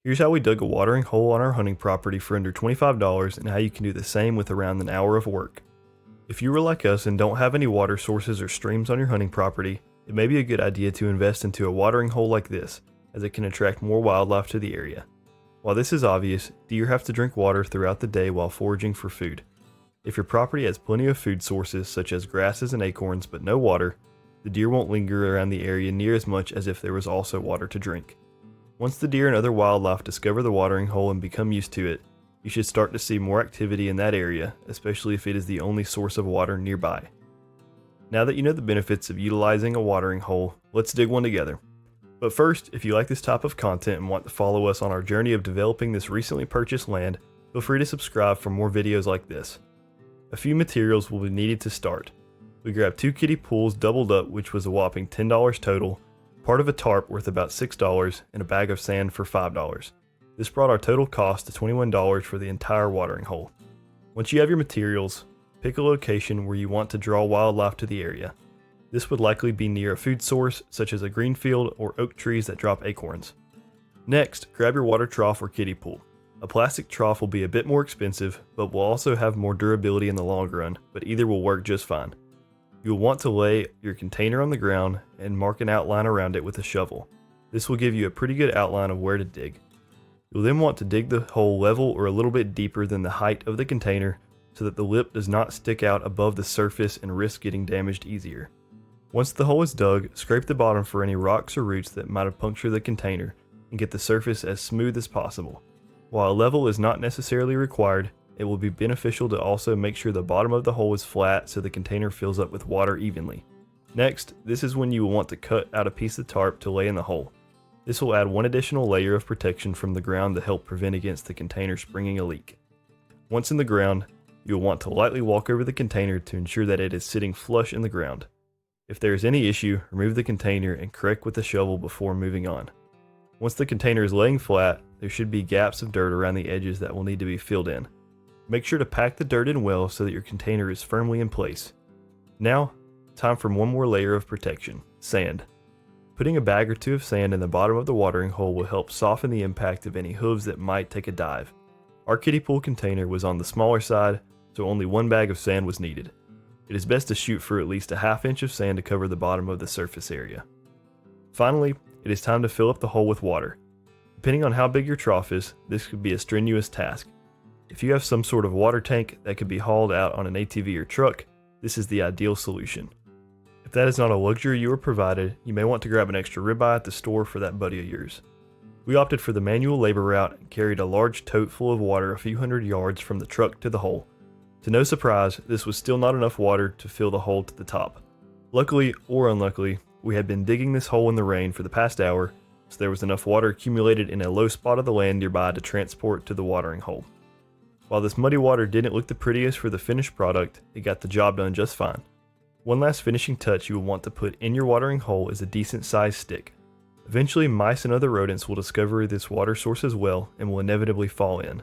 Here's how we dug a watering hole on our hunting property for under $25 and how you can do the same with around an hour of work. If you were like us and don't have any water sources or streams on your hunting property, it may be a good idea to invest into a watering hole like this, as it can attract more wildlife to the area. While this is obvious, deer have to drink water throughout the day while foraging for food. If your property has plenty of food sources such as grasses and acorns but no water, the deer won't linger around the area near as much as if there was also water to drink. Once the deer and other wildlife discover the watering hole and become used to it, you should start to see more activity in that area, especially if it is the only source of water nearby. Now that you know the benefits of utilizing a watering hole, let's dig one together. But first, if you like this type of content and want to follow us on our journey of developing this recently purchased land, feel free to subscribe for more videos like this. A few materials will be needed to start. We grabbed 2 kiddie pools doubled up, which was a whopping $10 total, part of a tarp worth about $6, and a bag of sand for $5. This brought our total cost to $21 for the entire watering hole. Once you have your materials, pick a location where you want to draw wildlife to the area. This would likely be near a food source such as a green field or oak trees that drop acorns. Next, grab your water trough or kiddie pool. A plastic trough will be a bit more expensive, but will also have more durability in the long run, but either will work just fine. You will want to lay your container on the ground and mark an outline around it with a shovel. This will give you a pretty good outline of where to dig. You'll then want to dig the hole level or a little bit deeper than the height of the container so that the lip does not stick out above the surface and risk getting damaged easier. Once the hole is dug, scrape the bottom for any rocks or roots that might have punctured the container and get the surface as smooth as possible. While a level is not necessarily required, it will be beneficial to also make sure the bottom of the hole is flat so the container fills up with water evenly. Next, this is when you will want to cut out a piece of tarp to lay in the hole. This will add one additional layer of protection from the ground to help prevent against the container springing a leak. Once in the ground, you will want to lightly walk over the container to ensure that it is sitting flush in the ground. If there is any issue, remove the container and correct with the shovel before moving on. Once the container is laying flat, there should be gaps of dirt around the edges that will need to be filled in. Make sure to pack the dirt in well so that your container is firmly in place. Now, time for one more layer of protection: sand. Putting a bag or two of sand in the bottom of the watering hole will help soften the impact of any hooves that might take a dive. Our kiddie pool container was on the smaller side, so only one bag of sand was needed. It is best to shoot for at least a ½ inch of sand to cover the bottom of the surface area. Finally, it is time to fill up the hole with water. Depending on how big your trough is, this could be a strenuous task. If you have some sort of water tank that could be hauled out on an ATV or truck, this is the ideal solution. If that is not a luxury you are provided, you may want to grab an extra ribeye at the store for that buddy of yours. We opted for the manual labor route and carried a large tote full of water a few hundred yards from the truck to the hole. To no surprise, this was still not enough water to fill the hole to the top. Luckily or unluckily, we had been digging this hole in the rain for the past hour, so there was enough water accumulated in a low spot of the land nearby to transport to the watering hole. While this muddy water didn't look the prettiest for the finished product, it got the job done just fine. One last finishing touch you will want to put in your watering hole is a decent sized stick. Eventually, mice and other rodents will discover this water source as well and will inevitably fall in.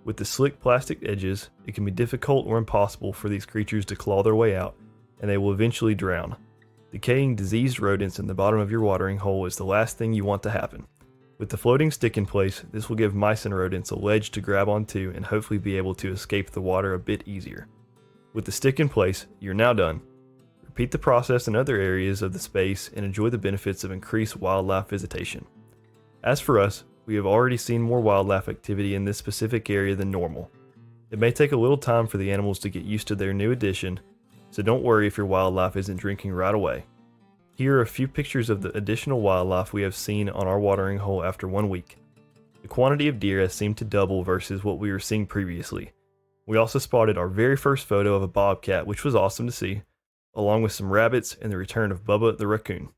With the slick plastic edges, it can be difficult or impossible for these creatures to claw their way out, and they will eventually drown. Decaying diseased rodents in the bottom of your watering hole is the last thing you want to happen. With the floating stick in place, this will give mice and rodents a ledge to grab onto and hopefully be able to escape the water a bit easier. With the stick in place, you're now done. Repeat the process in other areas of the space and enjoy the benefits of increased wildlife visitation. As for us, we have already seen more wildlife activity in this specific area than normal. It may take a little time for the animals to get used to their new addition, so don't worry if your wildlife isn't drinking right away. Here are a few pictures of the additional wildlife we have seen on our watering hole after 1 week. The quantity of deer has seemed to double versus what we were seeing previously. We also spotted our very first photo of a bobcat, which was awesome to see, along with some rabbits and the return of Bubba the raccoon.